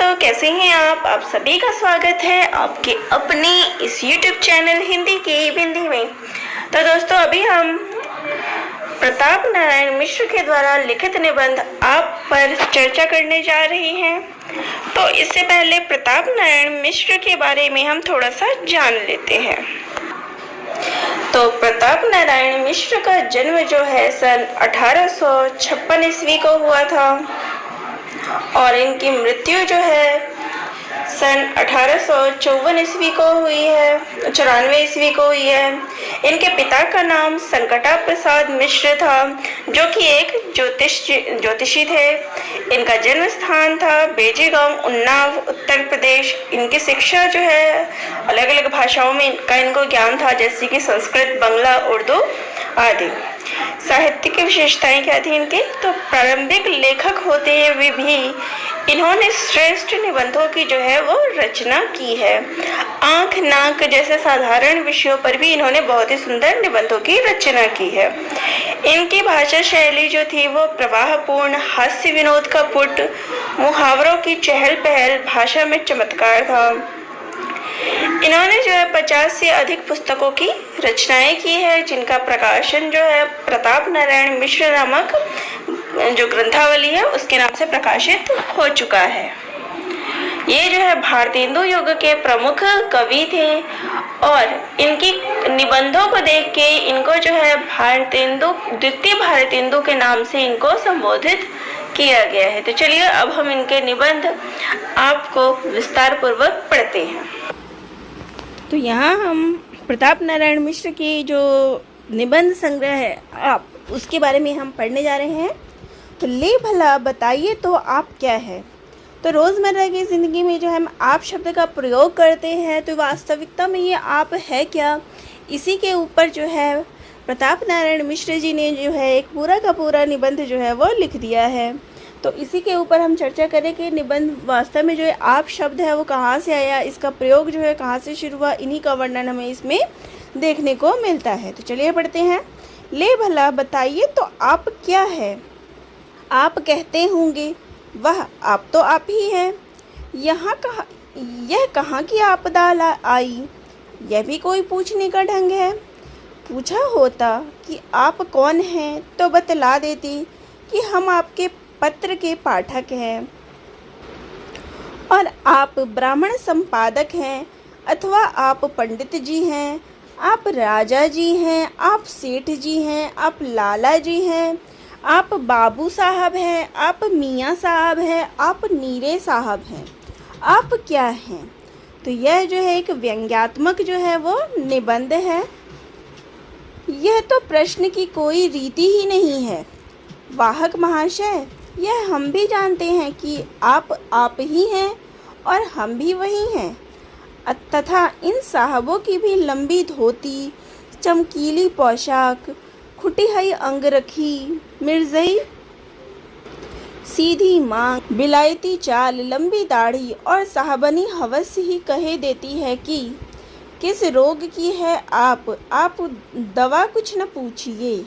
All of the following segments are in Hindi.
दोस्तों, कैसे हैं आप सभी का स्वागत है आपके अपने इस YouTube चैनल हिंदी की बिंदी में। तो दोस्तों, अभी हम प्रताप नारायण मिश्र के द्वारा लिखित निबंध आप पर चर्चा करने जा रहे हैं। तो इससे पहले प्रताप नारायण मिश्र के बारे में हम थोड़ा सा जान लेते हैं। तो प्रताप नारायण मिश्र का जन्म जो है सन 1856 ईस्वी को हुआ था और इनकी मृत्यु जो है सन 1854 ईस्वी को हुई है, 94 ईस्वी को हुई है। इनके पिता का नाम संकटा प्रसाद मिश्र था, जो कि एक ज्योतिषी थे। इनका जन्म स्थान था बेजे गांव, उन्नाव, उत्तर प्रदेश। इनकी शिक्षा जो है अलग अलग भाषाओं में इनको ज्ञान था, जैसे कि संस्कृत, बांग्ला, उर्दू आदि। साहित्य की विशेषताएं क्या थी इनके? तो प्रारंभिक लेखक होते हुए भी इन्होंने श्रेष्ठ निबंधों की जो है वो रचना की है। आंख नाक जैसे साधारण विषयों पर भी इन्होंने बहुत ही सुंदर निबंधों की रचना की है। इनकी भाषा शैली जो थी वो प्रवाहपूर्ण, हास्य विनोद का पुट, मुहावरों की चहल पहल, भाषा में चमत्कार था। इन्होंने जो है 50 से अधिक पुस्तकों की रचनाएं की है, जिनका प्रकाशन जो है प्रताप नारायण मिश्र नामक जो ग्रंथावली है उसके नाम से प्रकाशित हो चुका है। ये जो है भारतेंदु युग के प्रमुख कवि थे और इनकी निबंधों को देख के इनको जो है द्वितीय भारतेंदु के नाम से इनको संबोधित किया गया है। तो चलिए अब हम इनके निबंध आपको विस्तार पूर्वक पढ़ते हैं। तो यहाँ हम प्रताप नारायण मिश्र की जो निबंध संग्रह है उसके बारे में हम पढ़ने जा रहे हैं। तो ले भला बताइए तो आप क्या है। तो रोज़मर्रा की ज़िंदगी में जो हम आप शब्द का प्रयोग करते हैं, तो वास्तविकता में ये आप है क्या, इसी के ऊपर जो है प्रताप नारायण मिश्र जी ने जो है एक पूरा का पूरा निबंध जो है वो लिख दिया है। तो इसी के ऊपर हम चर्चा करें कि निबंध वास्तव में जो है आप शब्द है वो कहाँ से आया, इसका प्रयोग जो है कहाँ से शुरू हुआ, इन्हीं का वर्णन हमें इसमें देखने को मिलता है। तो चलिए पढ़ते हैं। ले भला बताइए तो आप क्या है। आप कहते होंगे वह आप तो आप ही हैं। यह कहाँ की आपदा आई, यह भी कोई पूछने का ढंग है। पूछा होता कि आप कौन हैं तो बतला देती कि हम आपके पत्र के पाठक हैं और आप ब्राह्मण संपादक हैं, अथवा आप पंडित जी हैं, आप राजा जी हैं, आप सेठ जी हैं, आप लाला जी हैं, आप बाबू साहब हैं, आप मियाँ साहब हैं, आप नीरे साहब हैं, आप क्या हैं। तो यह जो है एक व्यंग्यात्मक जो है वो निबंध है। यह तो प्रश्न की कोई रीति ही नहीं है। वाहक महाशय, यह हम भी जानते हैं कि आप ही हैं और हम भी वही हैं, तथा इन साहबों की भी लंबी धोती, चमकीली पोशाक, खुटिहई अंगरखी, मिर्जई सीधी मांग, बिलायती चाल, लंबी दाढ़ी और साहबनी हवस ही कहे देती है कि किस रोग की है आप दवा कुछ न पूछिए।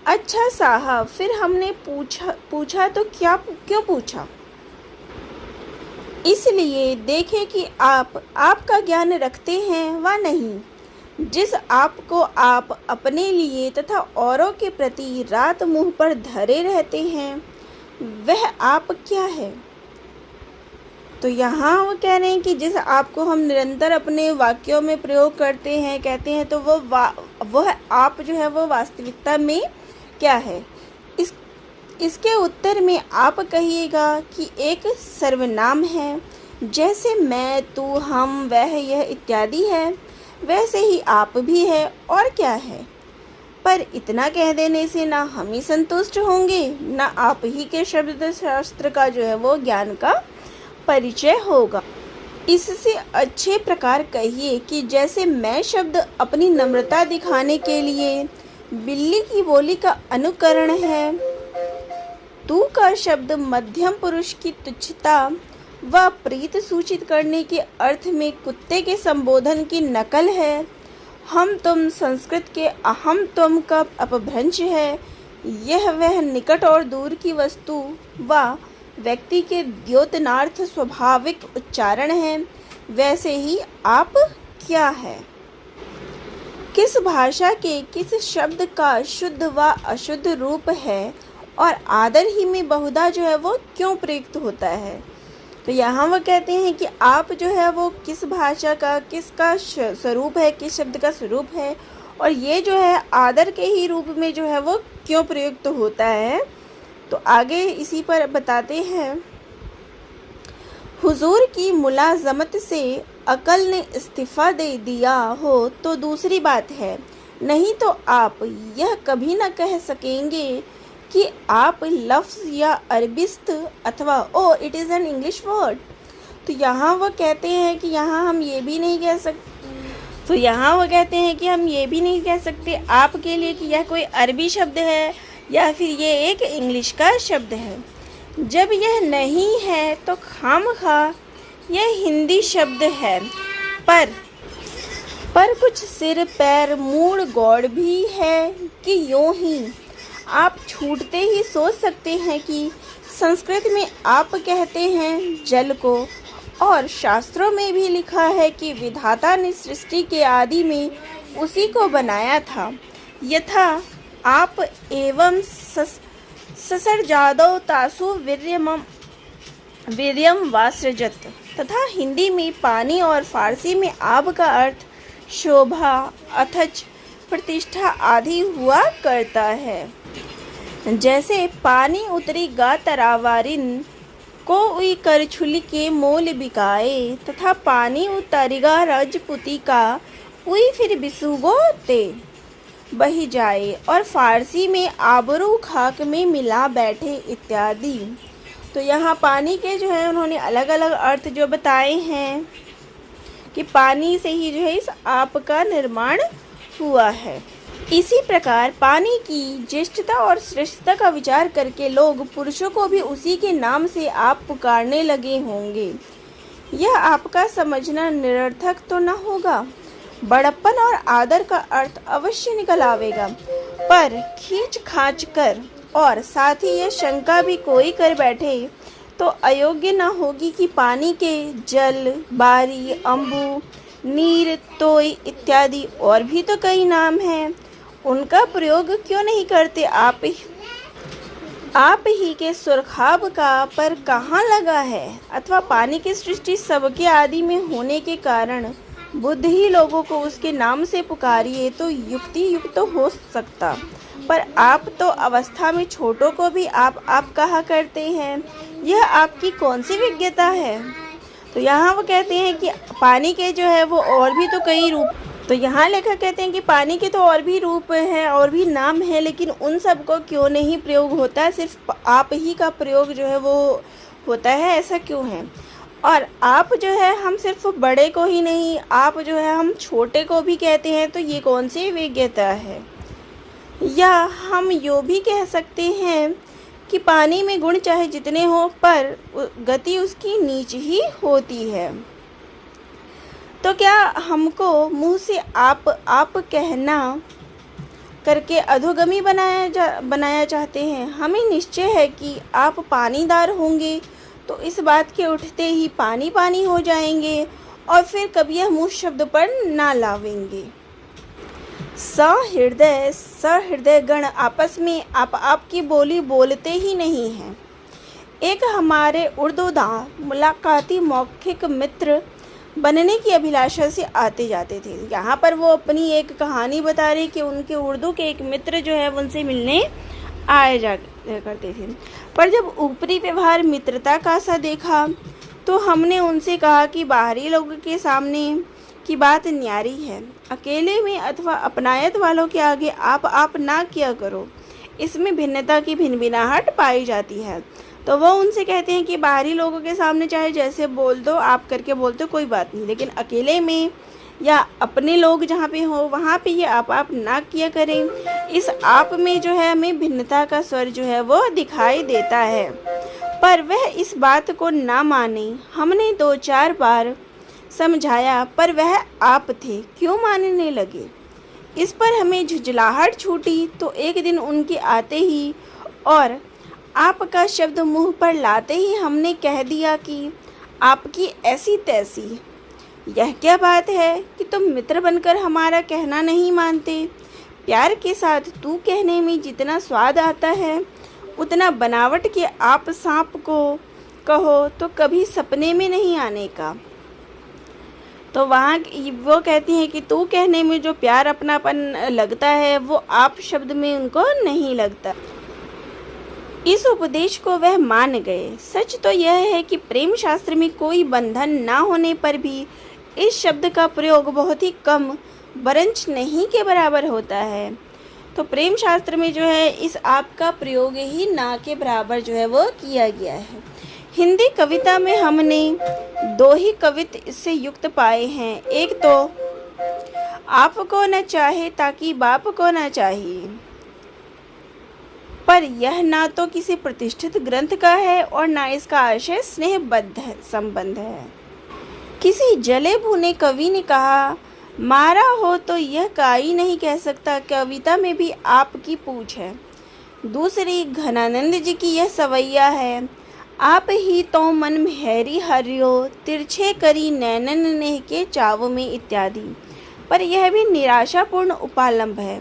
अच्छा साहब, फिर हमने पूछा तो क्यों पूछा? इसलिए देखें कि आपका ज्ञान रखते हैं व नहीं। जिस आपको आप अपने लिए तथा औरों के प्रति रात मुंह पर धरे रहते हैं, वह आप क्या है। तो यहाँ वो कह रहे हैं कि जिस आपको हम निरंतर अपने वाक्यों में प्रयोग करते हैं, कहते हैं, तो वह आप जो है वो वास्तविकता में क्या है। इसके उत्तर में आप कहिएगा कि एक सर्वनाम है, जैसे मैं, तू, हम, वह, यह इत्यादि है, वैसे ही आप भी है और क्या है। पर इतना कह देने से ना हम ही संतुष्ट होंगे, ना आप ही के शब्द शास्त्र का जो है वो ज्ञान का परिचय होगा। इससे अच्छे प्रकार कहिए कि जैसे मैं शब्द अपनी नम्रता दिखाने के लिए बिल्ली की बोली का अनुकरण है, तू का शब्द मध्यम पुरुष की तुच्छता व प्रीत सूचित करने के अर्थ में कुत्ते के संबोधन की नकल है। हम तुम संस्कृत के अहम तुम का अपभ्रंश है। यह वह निकट और दूर की वस्तु व व्यक्ति के द्योतनार्थ स्वाभाविक उच्चारण है, वैसे ही आप क्या है। किस भाषा के किस शब्द का शुद्ध व अशुद्ध रूप है और आदर ही में बहुधा जो है वो क्यों प्रयुक्त होता है। तो यहाँ वो कहते हैं कि आप जो है वो किस भाषा का किसका स्वरूप है, किस शब्द का स्वरूप है, और ये जो है आदर के ही रूप में जो है वो क्यों प्रयुक्त होता है। तो आगे इसी पर बताते हैं, हुजूर की मुलाजमत से अकल ने इस्तीफ़ा दे दिया हो तो दूसरी बात है, नहीं तो आप यह कभी न कह सकेंगे कि आप लफ्ज़ या अरबिस्त अथवा ओ it is an English word. तो यहाँ वो कहते हैं कि यहाँ हम ये भी नहीं कह सकते आपके लिए कि यह कोई अरबी शब्द है या फिर ये एक इंग्लिश का शब्द है। जब यह नहीं है तो खामखा यह हिंदी शब्द है, पर कुछ सिर पैर मूड़ गौड़ भी है कि यूँ ही आप छूटते ही सोच सकते हैं कि संस्कृत में आप कहते हैं जल को, और शास्त्रों में भी लिखा है कि विधाता ने सृष्टि के आदि में उसी को बनाया था। यथा आप एवं ससर्जादौ तासु वीर्यम वासृजत। तथा हिंदी में पानी और फारसी में आब का अर्थ शोभा, अथच, प्रतिष्ठा आदि हुआ करता है। जैसे पानी उतरी गा तरावारिन को उई करछुली के मोल बिकाए, तथा पानी उतरिगा राजपुती का उई फिर बिसुगो ते बही जाए, और फारसी में आबरू खाक में मिला बैठे इत्यादि। तो यहाँ पानी के जो है उन्होंने अलग अलग अर्थ जो बताए हैं कि पानी से ही जो है इस आप का निर्माण हुआ है। इसी प्रकार पानी की ज्येष्ठता और श्रेष्ठता का विचार करके लोग पुरुषों को भी उसी के नाम से आप पुकारने लगे होंगे। यह आपका समझना निरर्थक तो न होगा, बड़प्पन और आदर का अर्थ अवश्य निकल आवेगा, पर खींच खांच कर और साथ ही यह शंका भी कोई कर बैठे तो अयोग्य न होगी कि पानी के जल, बारी, अम्बु, नीर, तोय इत्यादि और भी तो कई नाम हैं, उनका प्रयोग क्यों नहीं करते आप ही के सुरखाब का पर कहाँ लगा है। अथवा पानी की सृष्टि सबके आदि में होने के कारण बुद्ध ही लोगों को उसके नाम से पुकारिए तो युक्ति युक्त हो सकता, पर आप तो अवस्था में छोटों को भी आप कहा करते हैं, यह आपकी कौन सी विज्ञता है। तो यहाँ वो कहते हैं कि पानी के जो है वो और भी तो कई रूप, तो यहाँ लेखक कहते हैं कि पानी के तो और भी रूप हैं और भी नाम हैं, लेकिन उन सब को क्यों नहीं प्रयोग होता है, सिर्फ आप ही का प्रयोग जो है वो होता है, ऐसा क्यों है। और आप जो है हम सिर्फ बड़े को ही नहीं, आप जो है हम छोटे को भी कहते हैं, तो ये कौन सी विज्ञता है। या हम यो भी कह सकते हैं कि पानी में गुण चाहे जितने हो पर गति उसकी नीच ही होती है। तो क्या हमको मुंह से आप कहना करके अधोगमी बनाया चाहते हैं। हमें निश्चय है कि आप पानीदार होंगे तो इस बात के उठते ही पानी पानी हो जाएंगे और फिर कभी यह मुँह शब्द पर ना लावेंगे। सहृदय गण आपस में आपकी बोली बोलते ही नहीं हैं। एक हमारे उर्दूदा मुलाकाती मौखिक मित्र बनने की अभिलाषा से आते जाते थे। यहाँ पर वो अपनी एक कहानी बता रहे कि उनके उर्दू के एक मित्र जो है उनसे मिलने आए जा करते थे, पर जब ऊपरी व्यवहार मित्रता का सा देखा तो हमने उनसे कहा कि बाहरी लोगों के सामने की बात न्यारी है, अकेले में अथवा अपनायत वालों के आगे आप ना किया करो, इसमें भिन्नता की भिनभिनाहट पाई जाती है। तो वो उनसे कहते हैं कि बाहरी लोगों के सामने चाहे जैसे बोल दो, आप करके बोल दो, कोई बात नहीं, लेकिन अकेले में या अपने लोग जहाँ पे हो वहाँ पे ये आप ना किया करें। इस आप में जो है हमें भिन्नता का स्वर जो है वो दिखाई देता है, पर वह इस बात को ना माने। हमने 2-4 बार समझाया पर वह आप थे क्यों मानने लगे। इस पर हमें झुंझलाहट छूटी तो एक दिन उनके आते ही और आपका शब्द मुंह पर लाते ही हमने कह दिया कि आपकी ऐसी तैसी। यह क्या बात है कि तुम मित्र बनकर हमारा कहना नहीं मानते। प्यार के साथ तू कहने में जितना स्वाद आता है उतना बनावट के आप सांप को कहो तो कभी सपने में नहीं आने का। तो वहाँ वो कहती हैं कि तू कहने में जो प्यार अपनापन लगता है वो आप शब्द में उनको नहीं लगता। इस उपदेश को वह मान गए। सच तो यह है कि प्रेम शास्त्र में कोई बंधन ना होने पर भी इस शब्द का प्रयोग बहुत ही कम वरंच नहीं के बराबर होता है। तो प्रेम शास्त्र में जो है इस आप का प्रयोग ही ना के बराबर जो है वो किया गया है। हिंदी कविता में हमने दो ही कवित इससे युक्त पाए हैं। एक तो आपको न चाहे ताकि बाप को न चाहिए, पर यह ना तो किसी प्रतिष्ठित ग्रंथ का है और ना इसका आशय स्नेहबद्ध संबंध है। किसी जले भुने कवि ने कहा, मारा हो तो यह काई नहीं कह सकता, कविता में भी आपकी पूछ है। दूसरी घनानंद जी की यह सवैया है, आप ही तो मन मेहरी हरियो, तिरछे करी नैनन नेह के चाव में इत्यादि। पर यह भी निराशापूर्ण उपालंब है।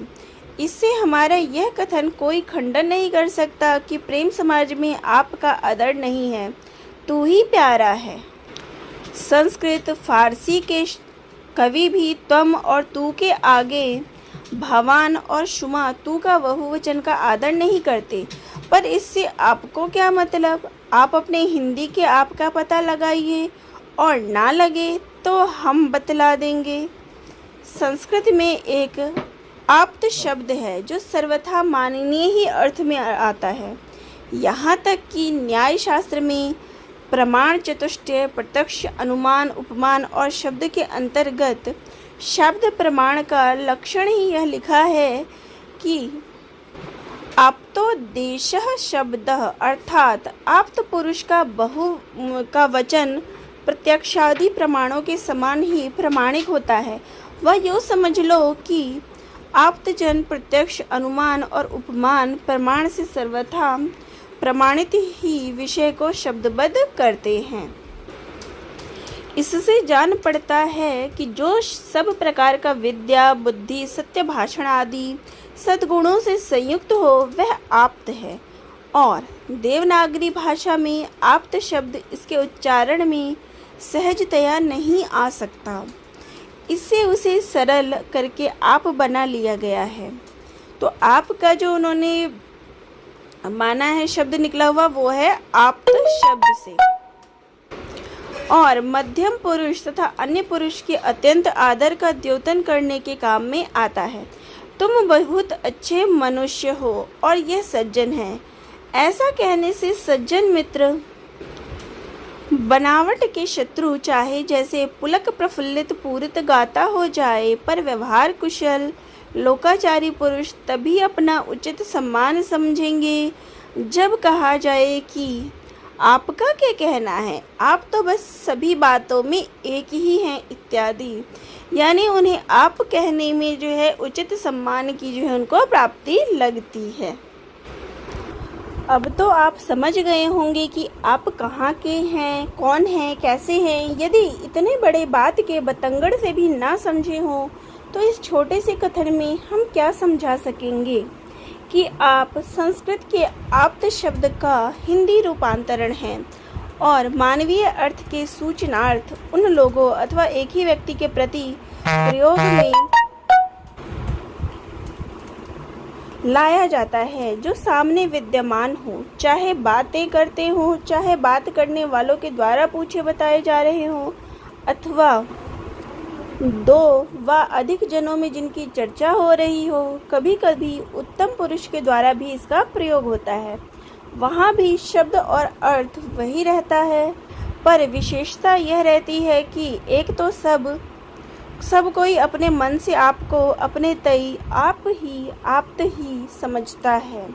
इससे हमारा यह कथन कोई खंडन नहीं कर सकता कि प्रेम समाज में आपका आदर नहीं है, तू ही प्यारा है। संस्कृत फारसी के कवि भी त्वम और तू के आगे भवान और शुमा तू का बहुवचन का आदर नहीं करते। पर इससे आपको क्या मतलब? आप अपने हिंदी के आप का पता लगाइए और ना लगे तो हम बतला देंगे। संस्कृत में एक आप्त शब्द है जो सर्वथा माननीय ही अर्थ में आता है। यहाँ तक कि न्याय शास्त्र में प्रमाण चतुष्टय, प्रत्यक्ष, अनुमान, उपमान और शब्द के अंतर्गत शब्द प्रमाण का लक्षण ही यह लिखा है कि आप्तो देशः शब्दः, अर्थात आप्त पुरुष का का वचन प्रत्यक्षादि प्रमाणों के समान ही प्रमाणिक होता है। वह यूँ समझ लो कि आप्तजन प्रत्यक्ष, अनुमान और उपमान प्रमाण से सर्वथा प्रमाणित ही विषय को शब्दबद्ध करते हैं। इससे जान पड़ता है कि जो सब प्रकार का विद्या, बुद्धि, सत्य भाषण आदि सद्गुणों से संयुक्त हो वह आप्त है। और देवनागरी भाषा में आप्त शब्द इसके उच्चारण में सहजतया नहीं आ सकता। इससे उसे सरल करके आप बना लिया गया है। तो आप का जो उन्होंने माना है शब्द निकला हुआ वो है आप्त शब्द से। और मध्यम पुरुष तथा अन्य पुरुष के अत्यंत आदर का द्योतन करने के काम में आता है। तुम बहुत अच्छे मनुष्य हो और यह सज्जन है। ऐसा कहने से सज्जन मित्र बनावट के शत्रु चाहे जैसे पुलक प्रफुल्लित पूरित गाता हो जाए, पर व्यवहार कुशल लोकाचारी पुरुष तभी अपना उचित सम्मान समझेंगे जब कहा जाए कि आपका क्या कहना है, आप तो बस सभी बातों में एक ही हैं इत्यादि। यानी उन्हें आप कहने में जो है उचित सम्मान की जो है उनको प्राप्ति लगती है। अब तो आप समझ गए होंगे कि आप कहाँ के हैं, कौन हैं, कैसे हैं। यदि इतने बड़े बात के बतंगड़ से भी ना समझे हों तो इस छोटे से कथन में हम क्या समझा सकेंगे कि आप संस्कृत के आप्त शब्द का हिंदी रूपांतरण हैं और मानवीय अर्थ के सूचनार्थ उन लोगों अथवा एक ही व्यक्ति के प्रति प्रयोग में लाया जाता है जो सामने विद्यमान हो, चाहे बातें करते हों, चाहे बात करने वालों के द्वारा पूछे बताए जा रहे हों, अथवा दो व अधिक जनों में जिनकी चर्चा हो रही हो। कभी कभी उत्तम पुरुष के द्वारा भी इसका प्रयोग होता है। वहाँ भी शब्द और अर्थ वही रहता है, पर विशेषता यह रहती है कि एक तो सब कोई अपने मन से आपको अपने तय आप्त ही समझता है।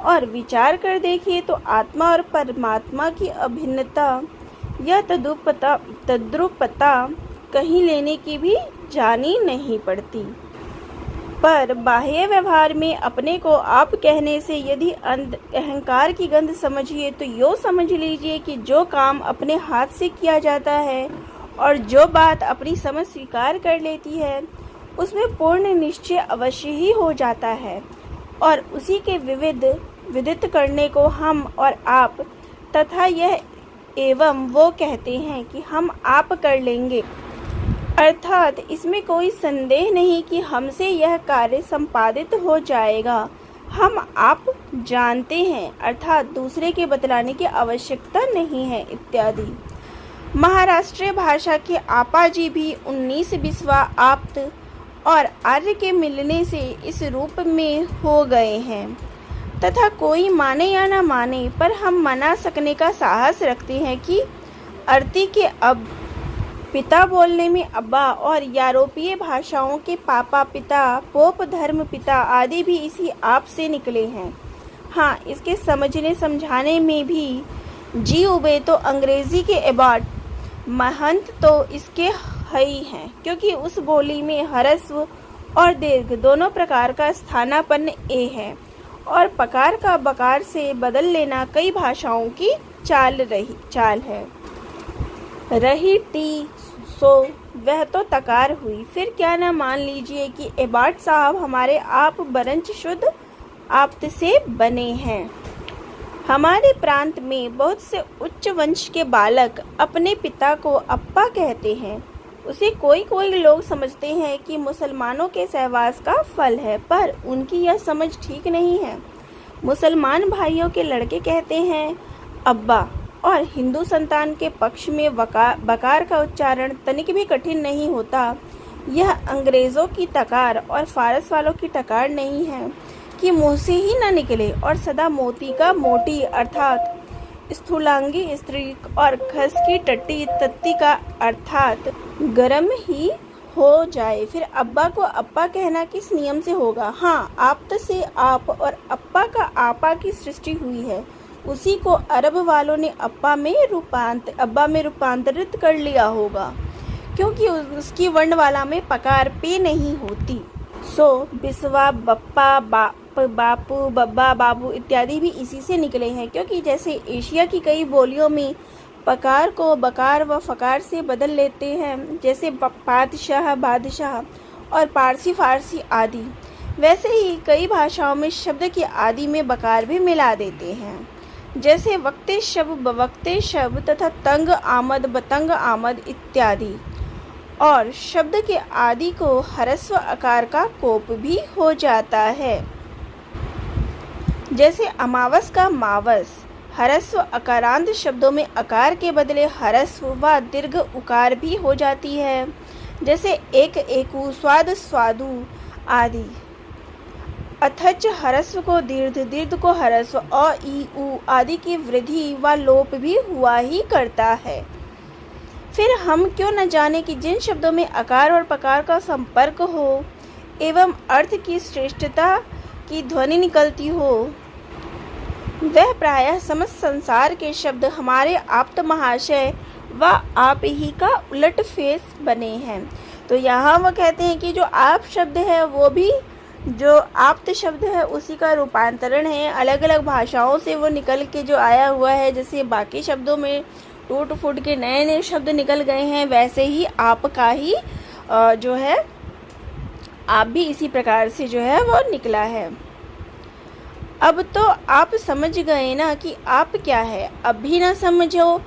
और विचार कर देखिए तो आत्मा और परमात्मा की अभिन्नता या तद्रूपता कहीं लेने की भी जानी नहीं पड़ती। पर बाह्य व्यवहार में अपने को आप कहने से यदि अहंकार की गंध समझिए तो यो समझ लीजिए कि जो काम अपने हाथ से किया जाता है और जो बात अपनी समझ स्वीकार कर लेती है उसमें पूर्ण निश्चय अवश्य ही हो जाता है और उसी के विदित करने को हम और आप तथा यह एवं वो कहते हैं कि हम आप कर लेंगे, अर्थात इसमें कोई संदेह नहीं कि हमसे यह कार्य संपादित हो जाएगा। हम आप जानते हैं, अर्थात दूसरे के बतलाने की आवश्यकता नहीं है इत्यादि। महाराष्ट्रीय भाषा के आपा जी भी 19-20वां आप्त और आर्य के मिलने से इस रूप में हो गए हैं तथा कोई माने या न माने पर हम मना सकने का साहस रखते हैं कि अर्ति के अब पिता बोलने में अब्बा और यूरोपीय भाषाओं के पापा पिता, पोप धर्म पिता आदि भी इसी आप से निकले हैं। हाँ, इसके समझने समझाने में भी जी उबे तो अंग्रेजी के एबार्ट, महंत तो इसके हई हैं, क्योंकि उस बोली में ह्रस्व और दीर्घ दोनों प्रकार का स्थानापन्न ए है और पकार का बकार से बदल लेना कई भाषाओं की चाल है। रही टी सो वह तो तकार हुई, फिर क्या ना मान लीजिए कि एबार्ट साहब हमारे आप बरंच शुद्ध आप्त से बने हैं। हमारे प्रांत में बहुत से उच्च वंश के बालक अपने पिता को अप्पा कहते हैं। उसे कोई लोग समझते हैं कि मुसलमानों के सहवास का फल है, पर उनकी यह समझ ठीक नहीं है। मुसलमान भाइयों के लड़के कहते हैं अब्बा और हिंदू संतान के पक्ष में बकार का उच्चारण तनिक भी कठिन नहीं होता। यह अंग्रेज़ों की तकार और फारस वालों की टकार नहीं है कि मुँह से ही न निकले और सदा मोती का मोटी अर्थात स्थूलांगी स्त्री और खस की टट्टी तत्ती का अर्थात गरम ही हो जाए। फिर अब्बा को अप्पा कहना किस नियम से होगा? हाँ, आप्त से आप और अप्पा का आपा की सृष्टि हुई है। उसी को अरब वालों ने अब्बा में रूपांतरित कर लिया होगा, क्योंकि उसकी वर्णवाला में पकार पे नहीं होती। सो बिस्वा, बप्पा, बापू, बब्बा, बाबू इत्यादि भी इसी से निकले हैं, क्योंकि जैसे एशिया की कई बोलियों में पकार को बकार व फकार से बदल लेते हैं, जैसे पातशाह, बादशाह और पारसी फारसी आदि, वैसे ही कई भाषाओं में शब्द के आदि में बकार भी मिला देते हैं, जैसे वक्ते शब्द बवक्ते शब्द तथा तंग आमद बतंग आमद इत्यादि। और शब्द के आदि को ह्रस्व आकार का कोप भी हो जाता है, जैसे अमावस का मावस। ह्रस्व अकारांत शब्दों में आकार के बदले ह्रस्व व दीर्घ उकार भी हो जाती है, जैसे एक एकु, स्वाद स्वादु आदि। अथच ह्रस्व को दीर्घ, दीर्घ को ह्रस्व, अ ई उ आदि की वृद्धि व लोप भी हुआ ही करता है। फिर हम क्यों न जाने कि जिन शब्दों में आकार और पकार का संपर्क हो एवं अर्थ की श्रेष्ठता की ध्वनि निकलती हो, वह प्रायः समस्त संसार के शब्द हमारे आप्त महाशय व आप ही का उलट फेस बने हैं। तो यहाँ वह कहते हैं कि जो आप शब्द है वो भी जो आप्त शब्द है उसी का रूपांतरण है, अलग अलग भाषाओं से वो निकल के जो आया हुआ है। जैसे बाकी शब्दों में टूट फूट के नए नए शब्द निकल गए हैं, वैसे ही आप का ही जो है आप भी इसी प्रकार से जो है वो निकला है। अब तो आप समझ गए ना कि आप क्या है। अब भी ना समझो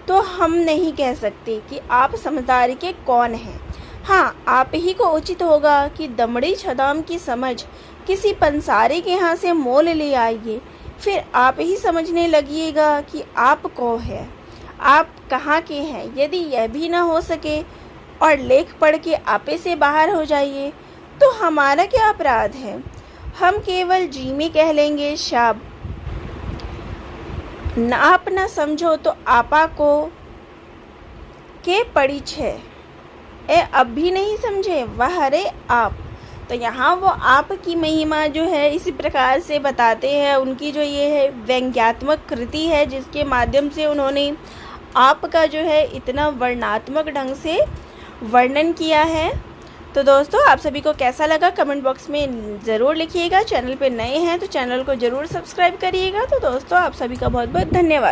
तो हम नहीं कह सकते कि आप समझदारी के कौन हैं। हाँ, आप ही को उचित होगा कि दमड़ी छदाम की समझ किसी पंसारी के यहाँ से मोल ले आइए, फिर आप ही समझने लगिएगा कि आप कौन है, आप कहाँ के हैं। यदि यह भी ना हो सके और लेख पढ़ के आपे से बाहर हो जाइए तो हमारा क्या अपराध है। हम केवल जी में कह लेंगे शाब। न आप न समझो तो आपा को के पड़ी छे ए अब भी नहीं समझे वह रे आप। तो यहाँ वो आप की महिमा जो है इसी प्रकार से बताते हैं। उनकी जो ये है व्यंग्यात्मक कृति है, जिसके माध्यम से उन्होंने आप का जो है इतना वर्णात्मक ढंग से वर्णन किया है। तो दोस्तों आप सभी को कैसा लगा कमेंट बॉक्स में ज़रूर लिखिएगा। चैनल पे नए हैं तो चैनल को ज़रूर सब्सक्राइब करिएगा। तो दोस्तों आप सभी का बहुत बहुत धन्यवाद।